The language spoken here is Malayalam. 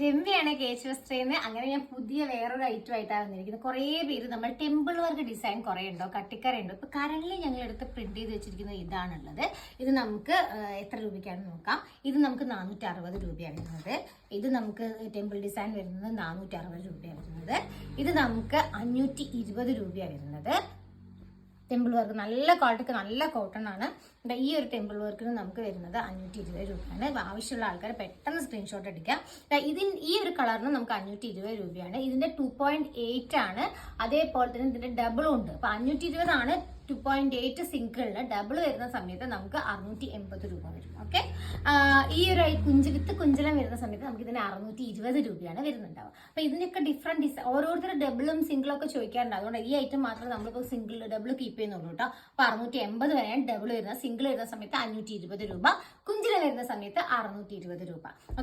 രമ്യയാണ് കേശ് വസ്ത്രേന്ന്. അങ്ങനെ ഞാൻ പുതിയ വേറൊരു ഐറ്റം ആയിട്ടാണ് വന്നിരിക്കുന്നത്. കുറേ പേര് നമ്മൾ ടെമ്പിൾ വർക്ക് ഡിസൈൻ കുറേ ഉണ്ടോ, കട്ടിക്കറുണ്ടോ. ഇപ്പൊ കറന്റ് ഞങ്ങൾ എടുത്ത് പ്രിന്റ് ചെയ്ത് വെച്ചിരിക്കുന്നത് ഇതാണുള്ളത്. ഇത് നമുക്ക് എത്ര രൂപയ്ക്കാണെന്ന് നോക്കാം. ഇത് നമുക്ക് 460 രൂപയാണ് വരുന്നത്. ഇത് നമുക്ക് ടെമ്പിൾ ഡിസൈൻ വരുന്നത് 460 രൂപയാണ് വരുന്നത്. ഇത് നമുക്ക് 520 രൂപയാണ് വരുന്നത്. ടെമ്പിൾ വർക്ക് നല്ല ക്വാളിറ്റിക്ക് നല്ല കോട്ടൺ ആണ്. ഈ ഒരു ടെമ്പിൾ വർക്കിന് നമുക്ക് വരുന്നത് 520 രൂപയാണ്. ആവശ്യമുള്ള ആൾക്കാർ പെട്ടെന്ന് സ്ക്രീൻഷോട്ട് എടുക്കാം. ഈ ഒരു കളറിന് നമുക്ക് 520 രൂപയാണ്. ഇതിന്റെ 2.8 ആണ്. അതേപോലെ തന്നെ ഇതിന്റെ ഡബിളും ഉണ്ട്. അപ്പൊ 520 ആണ് 2.8 സിംഗിളിന്. ഡബിൾ വരുന്ന സമയത്ത് നമുക്ക് 680 രൂപ വരും. ഓക്കെ, ഈ ഒരു കുഞ്ചലം വരുന്ന സമയത്ത് നമുക്ക് ഇതിന് 620 രൂപയാണ് വരുന്നുണ്ടാവുക. അപ്പൊ ഇതിനൊക്കെ ഡിഫറെന്റ് ഡിസൈൻ ഓരോരുത്തരുടെ ഡബിളും സിംഗിളും ഒക്കെ ചോദിക്കാറുണ്ട്. അതുകൊണ്ട് ഈ ഐറ്റം മാത്രമേ നമ്മളിപ്പോൾ സിംഗിൾ ഡബിൾ കീപ്പ് ചെയ്യുന്നുള്ളൂ കേട്ടോ. അപ്പൊ 680 വരെയാണ് ഡബിൾ വരുന്നത്. സിംഗിൾ വരുന്ന സമയത്ത് 520 രൂപ, കുഞ്ചില വരുന്ന സമയത്ത് 620 രൂപ.